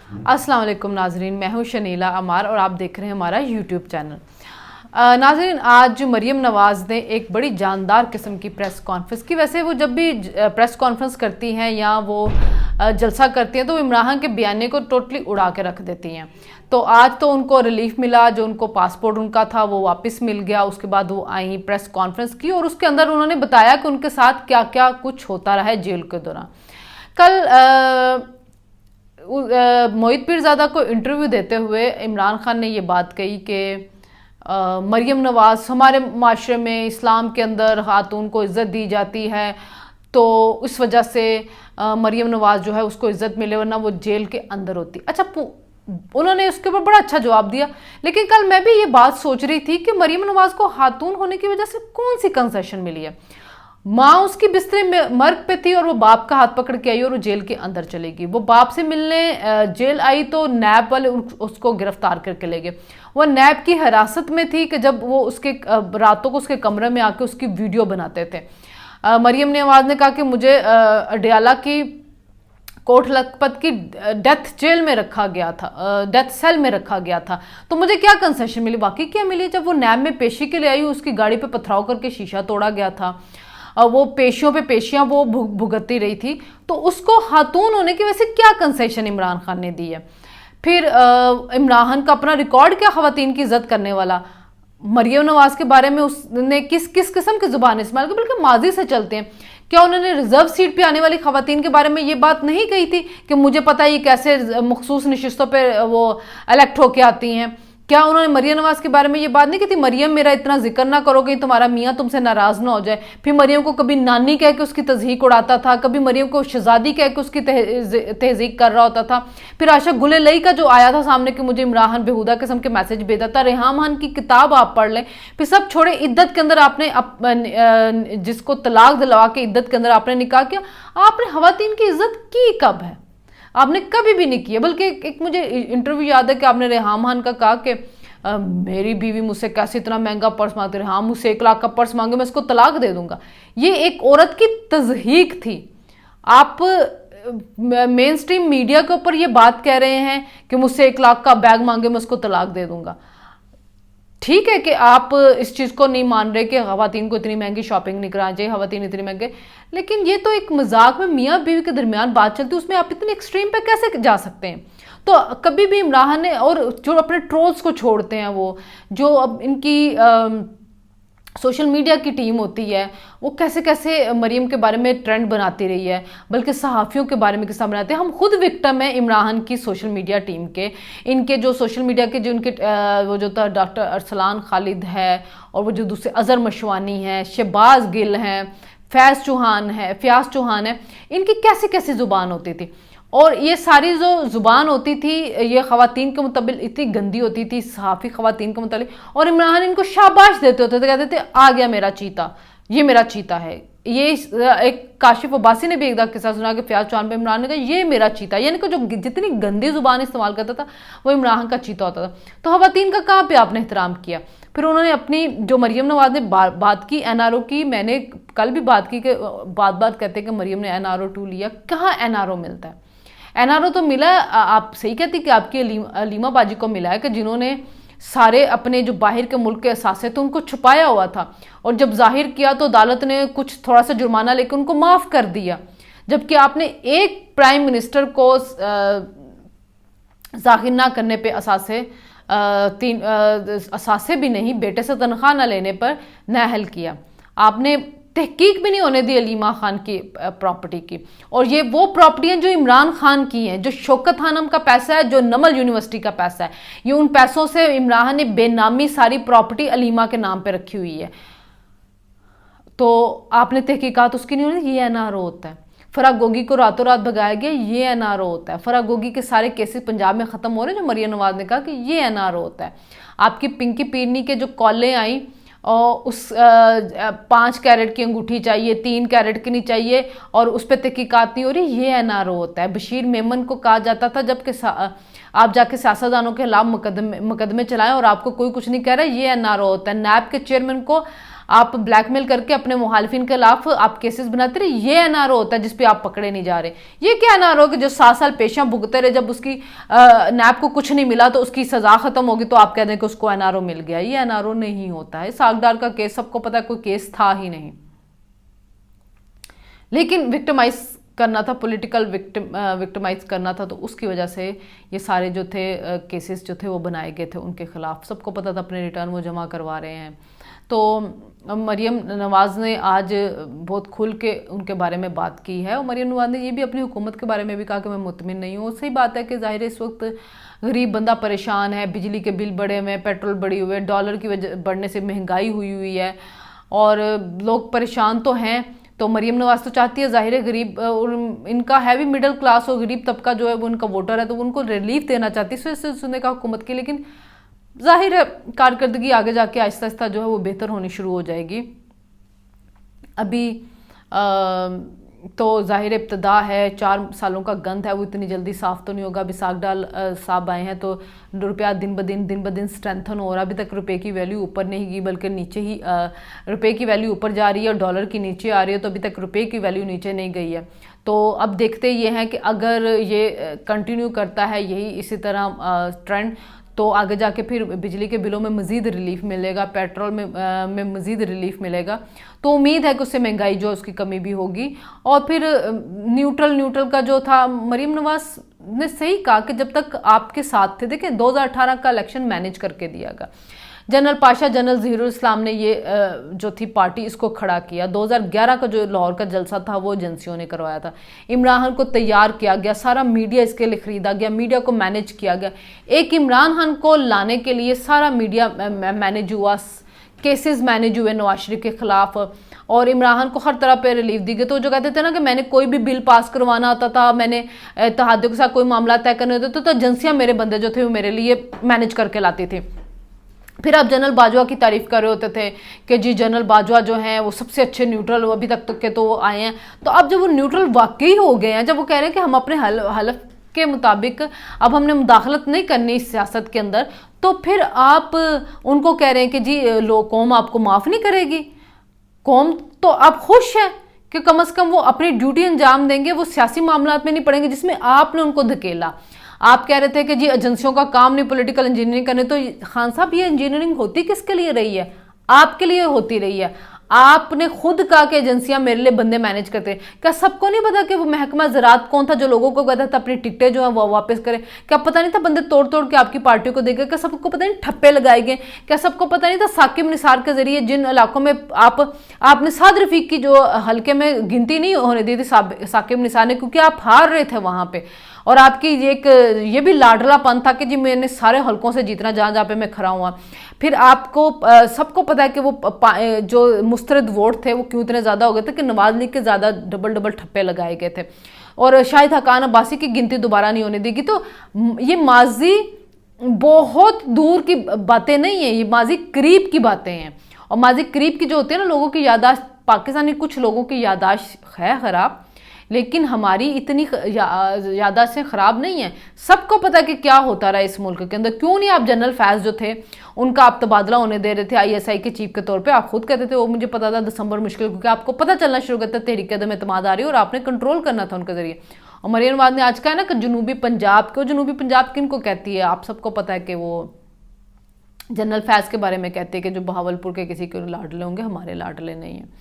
अस्सलाम वालेकुम नाजरीन, मैं हूं शनीला अमार और आप देख रहे हैं हमारा यूट्यूब चैनल। नाजरीन, आज मरियम नवाज़ ने एक बड़ी जानदार किस्म की प्रेस कॉन्फ्रेंस की। वैसे वो जब भी प्रेस कॉन्फ्रेंस करती हैं या वो जलसा करती हैं तो इमरान के बयाने को टोटली उड़ा के रख देती हैं। तो आज तो उनको रिलीफ मिला, जो उनको पासपोर्ट उनका था वो वापस मिल गया। उसके बाद वो आई, प्रेस कॉन्फ्रेंस की और उसके अंदर उन्होंने बताया कि उनके साथ क्या क्या कुछ होता रहा है जेल के दौरान। कल मोहित पीरज़ादा को इंटरव्यू देते हुए इमरान खान ने ये बात कही कि मरियम नवाज़, हमारे माशरे में इस्लाम के अंदर खातून को इज़्ज़त दी जाती है तो इस वजह से मरियम नवाज़ जो है उसको इज़्ज़त मिले, वरना वो जेल के अंदर होती। अच्छा, उन्होंने उसके ऊपर बड़ा अच्छा जवाब दिया। लेकिन कल मैं भी ये बात सोच रही थी कि मरियम नवाज़ को खातून होने की वजह से कौन सी कंसेशन मिली है। माँ उसकी बिस्तरे में मर्ग पे थी और वो बाप का हाथ पकड़ के आई और वो जेल के अंदर चलेगी। वो बाप से मिलने जेल आई तो नैब वाले उसको गिरफ्तार करके ले गए। वो नैब की हिरासत में थी कि जब वो उसके रातों को उसके कमरे में आके उसकी वीडियो बनाते थे। मरियम नवाज़ ने कहा कि मुझे अडयाला की कोट लखपत की डेथ जेल में रखा गया था, डेथ सेल में रखा गया था, तो मुझे क्या कंसेशन मिली? बाकी क्या मिली? जब वो नैब में पेशी के लिए आई, उसकी गाड़ी पे पथराव करके शीशा तोड़ा गया था, वो पेशियों पे पेशियां वो भुगतती रही थी, तो उसको खातून होने की वजह से क्या कंसेशन इमरान खान ने दी है? फिर इमरान का अपना रिकॉर्ड क्या खवातीन की इज्जत करने वाला। मरियम नवाज के बारे में उसने किस किस किस्म की जुबान इस्तेमाल की, बल्कि माजी से चलते हैं। क्या उन्होंने रिजर्व सीट पे आने वाली खवातीन के बारे में ये बात नहीं कही थी कि मुझे पता है ये कैसे मखसूस नशिस्तों पर वो इलेक्ट होके आती हैं? क्या उन्होंने मरियम नवाज के बारे में ये बात नहीं की थी, मरियम मेरा इतना जिक्र ना करोगे तुम्हारा मियाँ तुमसे नाराज ना हो जाए? फिर मरियम को कभी नानी कह के उसकी तजहीक उड़ाता था, कभी मरियम को शहजादी कह के उसकी तहजीक कर रहा होता था। फिर आशा गुलेलई का जो आया था सामने कि मुझे इमरान बेहुदा किस्म के मैसेज भेजा था। रेहाम खान की किताब आप पढ़ लें। फिर सब छोड़े, इद्दत के अंदर आपने जिसको तलाक दिलवा के इद्दत के अंदर आपने निकाह किया, आपने खवातीन की इज्जत की कब है? आपने कभी भी नहीं किया। बल्कि एक मुझे इंटरव्यू याद है कि आपने रेहाम खान का कहा कि मेरी बीवी मुझसे कैसे इतना महंगा पर्स मांगती रही, हाँ मुझसे 1 लाख का पर्स मांगे मैं इसको तलाक दे दूंगा। ये एक औरत की तजहीक थी। आप मेन स्ट्रीम मीडिया के ऊपर ये बात कह रहे हैं कि मुझसे 1 लाख का बैग मांगे मैं उसको तलाक दे दूंगा। ठीक है कि आप इस चीज़ को नहीं मान रहे कि खवातीन को इतनी महंगी शॉपिंग नहीं करानी चाहिए, खवातीन इतनी महंगे, लेकिन ये तो एक मजाक में मियाँ बीवी के दरमियान बात चलती है, उसमें आप इतने एक्सट्रीम पे कैसे जा सकते हैं? तो कभी भी इमरान ने, और जो अपने ट्रोल्स को छोड़ते हैं, वो जो अब इनकी सोशल मीडिया की टीम होती है, वो कैसे कैसे मरियम के बारे में ट्रेंड बनाती रही है, बल्कि सहाफ़ियों के बारे में किस्सा बनाते हैं। हम खुद विक्टिम हैं इमरान की सोशल मीडिया टीम के। इनके जो सोशल मीडिया के जो इनके वो जो था डॉक्टर अरसलान खालिद है, और वो जो दूसरे अज़हर मशवानी है, शहबाज गिल हैं, फयाज़ चौहान है, इनकी कैसी कैसी ज़ुबान होती थी। और ये सारी जो ज़ुबान होती थी ये ख़वातीन के मुताबिक इतनी गंदी होती थी, सहाफ़ी ख़वातीन के मुताबिक, और इमरान इनको शाबाश देते होते थे, कहते थे आ गया मेरा चीता, ये मेरा चीता है। ये एक काशिफ अब्बासी ने भी एक किस्सा सुना कि फयाज़ चौहान पे इमरान ने कहा ये मेरा चीता, यानी कि जो जितनी गंदी ज़ुबान इस्तेमाल करता था वो इमरान का चीता होता था। तो ख़वातीन का कहाँ पर आपने एहतराम किया? फिर उन्होंने अपनी जो मरियम नवाज़ ने बात की NRO की, मैंने कल भी बात की कि बात कहते हैं कि मरियम ने NRO 2 लिया। कहाँ NRO मिलता है? NRO तो मिला, आप सही कहती कि आपकी अलीमा बाजी को मिला है कि जिन्होंने सारे अपने जो बाहर के मुल्क के असासे थे उनको छुपाया हुआ था, और जब जाहिर किया तो अदालत ने कुछ थोड़ा सा जुर्माना लेकर उनको माफ़ कर दिया। जबकि आपने एक प्राइम मिनिस्टर को जाहिर ना करने पे असासे असासे भी नहीं, बेटे से तनख्वाह ना लेने पर नाअहल किया। आपने तहकीक भी नहीं होने दी अलीमा खान की प्रॉपर्टी की, और ये वो प्रॉपर्टियां जो इमरान खान की हैं, जो शौकत खानम का पैसा है, जो नमल यूनिवर्सिटी का पैसा है, ये उन पैसों से इमरान ने बेनामी सारी प्रॉपर्टी अलीमा के नाम पे रखी हुई है। तो आपने तहकीकात उसकी नहीं होनी, ये NRO होता है। फराह गोगी को रातों रात भगाया गया, ये NRO होता है। फराह गोगी के सारे केसेस पंजाब में ख़त्म हो रहे हैं, जो मरियम नवाज़ ने कहा कि ये NRO होता है। आपकी पिंकी पीरनी के जो कॉलें आई और उस 5 कैरेट की अंगूठी चाहिए, 3 कैरेट की नहीं चाहिए, और उस पर तहकीकात नहीं हो रही, ये NRO होता है। बशीर मेमन को कहा जाता था जबकि आप जाके सियासतदानों के खिलाफ मुकदमे चलाएं और आपको कोई कुछ नहीं कह रहा है, ये NRO होता है। नैब के चेयरमैन को आप ब्लैकमेल करके अपने मुखालिफिन के खिलाफ आप केसेस बनाते रहे, ये एनआरओ होता है जिसपे आप पकड़े नहीं जा रहे। ये क्या एनआरओ कि जो 7 साल पेशा भुगते रहे, जब उसकी नैब को कुछ नहीं मिला तो उसकी सजा खत्म होगी तो आप कह दें कि उसको एनआरओ मिल गया। ये एनआरओ नहीं होता है। सागडार का केस सबको पता है, कोई केस था ही नहीं, लेकिन विक्टिमाइज करना था, पॉलिटिकल विक्टिमाइज करना था, तो उसकी वजह से ये सारे जो थे केसेस जो थे वो बनाए गए थे उनके खिलाफ। सबको पता था अपने रिटर्न वो जमा करवा रहे हैं। तो मरियम नवाज़ ने आज बहुत खुल के उनके बारे में बात की है, और मरियम नवाज़ ने ये भी अपनी हुकूमत के बारे में भी कहा कि मैं मुतमिन नहीं हूँ। सही बात है कि ज़ाहिर है इस वक्त गरीब बंदा परेशान है, बिजली के बिल बढ़े हुए हैं, पेट्रोल बढ़ी हुई है, डॉलर की वजह बढ़ने से महंगाई हुई हुई है और लोग परेशान तो हैं। तो मरियम नवाज तो चाहती है ज़ाहिर है गरीब और इनका हैवी मिडिल क्लास और गरीब तबका जो है वो उनका वोटर है, तो उनको रिलीफ देना चाहती है इस सुनने का हुकूमत की। लेकिन जाहिर है कारकर्दगी आगे जाके आहिस्ता आहिस्ता जो है वो बेहतर होनी शुरू हो जाएगी। अभी तो जाहिर इब्तदा है, 4 सालों का गंद है, वो इतनी जल्दी साफ़ तो नहीं होगा। अभी सागडाल साहब आए हैं तो रुपया दिन ब दिन स्ट्रेंथन हो रहा है। अभी तक रुपए की वैल्यू ऊपर नहीं गई बल्कि नीचे ही, रुपए की वैल्यू ऊपर जा रही है और डॉलर की नीचे आ रही है, तो अभी तक रुपए की वैल्यू नीचे नहीं गई है। तो अब देखते ये हैं कि अगर ये कंटिन्यू करता है यही इसी तरह ट्रेंड, तो आगे जाके फिर बिजली के बिलों में मज़ीद रिलीफ मिलेगा, पेट्रोल में मज़ीद रिलीफ मिलेगा। तो उम्मीद है कि उससे महंगाई जो उसकी कमी भी होगी। और फिर न्यूट्रल का जो था, मरीम नवाज ने सही कहा कि जब तक आपके साथ थे, देखिए 2018 का इलेक्शन मैनेज करके दिया गया, जनरल पाशा जनरल ज़हीरुल इस्लाम ने ये जो थी पार्टी इसको खड़ा किया। 2011 का जो लाहौर का जलसा था वो एजेंसियों ने करवाया था, इमरान खान को तैयार किया गया, सारा मीडिया इसके लिए ख़रीदा गया, मीडिया को मैनेज किया गया। एक इमरान खान को लाने के लिए सारा मीडिया मैनेज हुआ, केसेस मैनेज हुए नवाज शरीफ के खिलाफ, और इमरान खान को हर तरह पे रिलीफ दी गई। तो जो कहते थे ना कि मैंने कोई भी बिल पास करवाना होता था, मैंने इत्तेहादियों के साथ कोई मामला तय करने होते तो एजेंसियाँ मेरे बंदे जो थे वो मेरे लिए मैनेज करके लाती थी। फिर आप जनरल बाजवा की तारीफ कर रहे होते थे कि जी जनरल बाजवा जो हैं वो सबसे अच्छे न्यूट्रल अभी तक के तो वो आए हैं। तो अब जब वो न्यूट्रल वाकई हो गए हैं, जब वो कह रहे हैं कि हम अपने हलफ के मुताबिक अब हमने मुदाखलत नहीं करनी इस सियासत के अंदर, तो फिर आप उनको कह रहे हैं कि जी कौम आपको माफ़ नहीं करेगी। कौम तो आप खुश है कि कम से कम वो अपनी ड्यूटी अंजाम देंगे, वो सियासी मामलात में नहीं पड़ेंगे जिसमें आपने उनको धकेला। आप कह रहे थे कि जी एजेंसियों का काम नहीं पॉलिटिकल इंजीनियरिंग करने, तो खान साहब ये इंजीनियरिंग होती किसके लिए रही है? आपके लिए होती रही है। आपने खुद कहा कि एजेंसियां मेरे लिए बंदे मैनेज करते हैं। क्या सबको नहीं पता कि वो महकमा ज़राअत कौन था जो लोगों को कहता था अपनी टिकटें जो है वो वापस करें? क्या पता नहीं था बंदे तोड़ तोड़ के आपकी पार्टी को देंगे? क्या सबको पता नहीं ठप्पे लगाए गए? क्या सबको पता नहीं था साकिब निसार के जरिए जिन इलाकों में आपने साद रफीक की जो हल्के में गिनती नहीं होने दी थी साकिब निसार ने, क्योंकि आप हार रहे थे वहां पे, और आपकी ये भी लाडलापन था कि जी मैंने सारे हलकों से जीतना जहाँ जहाँ पे मैं खड़ा हुआ। फिर आपको सबको पता है कि वो जो मुस्तरद वोट थे वो क्यों इतने ज़्यादा हो गए थे कि नवाज लीग के ज़्यादा डबल ठप्पे लगाए गए थे, और शाहिद हकान अब्बासी की गिनती दोबारा नहीं होने देगी। तो ये माजी बहुत दूर की बातें नहीं है, ये माजी करीब की बातें हैं। और माजी करीब की जो होती है ना, लोगों की यादाश्त, पाकिस्तानी कुछ लोगों की यादाश्त है ख़राब, लेकिन हमारी इतनी यादाश्तें ख़राब नहीं है। सबको पता है कि क्या होता रहा इस मुल्क के अंदर। क्यों नहीं आप जनरल फैज़ जो थे उनका आप तबादला होने दे रहे थे ISI के चीफ के तौर पे? आप खुद कहते थे वो मुझे पता था दिसंबर मुश्किल, क्योंकि आपको पता चलना शुरू करता तहरीक अदम एतमाद आ रही है और आपने कंट्रोल करना था उनके जरिए। और मरियम नवाज ने आज कहा है ना कि जनूबी पंजाब किनको कहती है? आप सबको पता है कि वो जनरल फैज़ के बारे में कहते हैं कि जो बहावलपुर के किसी के लाडले होंगे, हमारे लाडले नहीं हैं।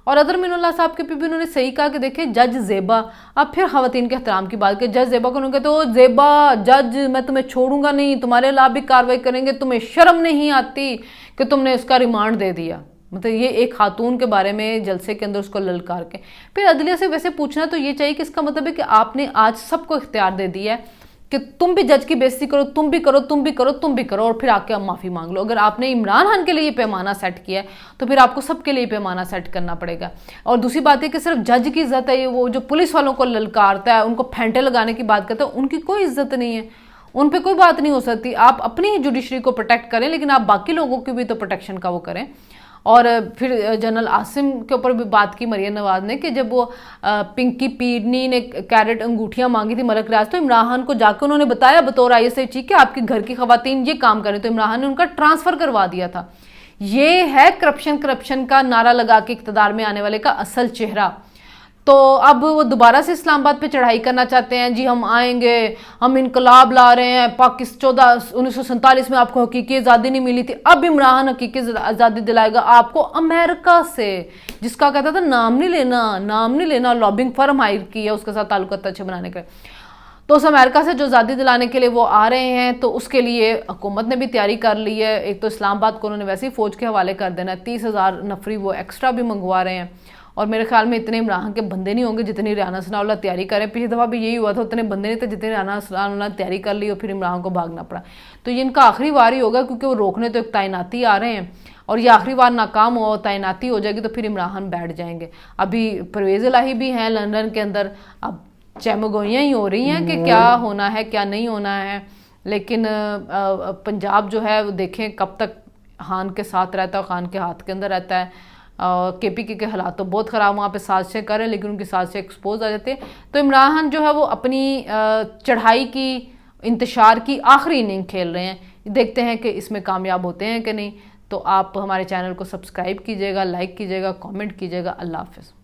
और अदर मिनुल्लाह साहब के भी उन्होंने सही कहा कि देखिए जज ज़ेबा, अब फिर ख़वातीन के एहतराम की बात की, जज ज़ेबा को उन्होंने कहते हो ज़ेबा जज मैं तुम्हें छोड़ूंगा नहीं, तुम्हारे खिलाफ भी कार्रवाई करेंगे, तुम्हें शर्म नहीं आती कि तुमने उसका रिमांड दे दिया। मतलब ये एक खातून के बारे में जलसे के अंदर उसको ललकार के। फिर अदलिया से वैसे पूछना तो ये चाहिए कि इसका मतलब है कि आपने आज सबको इख्तियार दे दिया है कि तुम भी जज की बेइज्जती करो, तुम भी करो, तुम भी करो, तुम भी करो, और फिर आके अब माफ़ी मांग लो। अगर आपने इमरान खान के लिए पैमाना सेट किया है तो फिर आपको सबके लिए पैमाना सेट करना पड़ेगा। और दूसरी बात है कि सिर्फ जज की इज्जत है, ये वो जो पुलिस वालों को ललकारता है, उनको फेंटे लगाने की बात करता है, उनकी कोई इज्जत नहीं है, उन पर कोई बात नहीं हो सकती। आप अपनी ही जुडिशरी को प्रोटेक्ट करें, लेकिन आप बाकी लोगों की भी तो प्रोटेक्शन का वो करें। और फिर जनरल आसिम के ऊपर भी बात की मरियम नवाज ने कि जब वो पिंकी पीरनी ने कैरेट अंगूठियां मांगी थी मलक रियाज, तो इमरान खान को जाकर उन्होंने बताया बतौर ISI चीफ कि आपके घर की खवातीन ये काम करें, तो इमरान खान ने उनका ट्रांसफ़र करवा दिया था। ये है करप्शन का नारा लगा के इक़्तिदार में आने वाले का असल चेहरा। तो अब वो दोबारा से इस्लामाबाद पे चढ़ाई करना चाहते हैं, जी हम आएंगे, हम इनकलाब ला रहे हैं, 1947 में आपको हकीकी आज़ादी नहीं मिली थी, अब इमरान हकीकी आज़ादी दिलाएगा आपको अमेरिका से, जिसका कहता था नाम नहीं लेना, लॉबिंग फर्म हायर की है उसके साथ ताल्लुकात अच्छे बनाने के। तो उस अमेरिका से जो आज़ादी दिलाने के लिए वो आ रहे हैं, तो उसके लिए हुकूमत ने भी तैयारी कर ली है। एक तो इस्लामाबाद को उन्होंने वैसे ही फ़ौज के हवाले कर देना है, 30,000 नफरी वो एक्स्ट्रा भी मंगवा रहे हैं, और मेरे ख्याल में इतने इमरान के बंदे नहीं होंगे जितनी रियाना सनाउल्लाह तैयारी करें। पिछली दफ़ा भी यही हुआ था, उतने बंदे नहीं थे जितने रियाना सनाउल्लाह तैयारी कर ली और फिर इमरान को भागना पड़ा। तो ये इनका आखिरी वार ही होगा, क्योंकि वो रोकने तो एक तैनाती आ रहे हैं, और ये आखिरी बार नाकाम हो, तैनाती हो जाएगी तो फिर इमरान बैठ जाएंगे। अभी परवेज़ इलाही भी हैं लंदन के अंदर, अब चहमगोइयाँ ही हो रही हैं कि क्या होना है क्या नहीं होना है। लेकिन पंजाब जो है वो देखें कब तक खान के साथ रहता है, खान के हाथ के अंदर रहता है। KPK के हालात तो बहुत ख़राब, वहाँ पे साजिशें करें लेकिन उनकी साजिशें एक्सपोज आ जाती है। तो इमरान जो है वो अपनी चढ़ाई की, इंतशार की आखिरी इनिंग खेल रहे हैं। देखते हैं कि इसमें कामयाब होते हैं कि नहीं। तो आप हमारे चैनल को सब्सक्राइब कीजिएगा, लाइक कीजिएगा, कमेंट कीजिएगा। अल्लाह हाफ़िज़।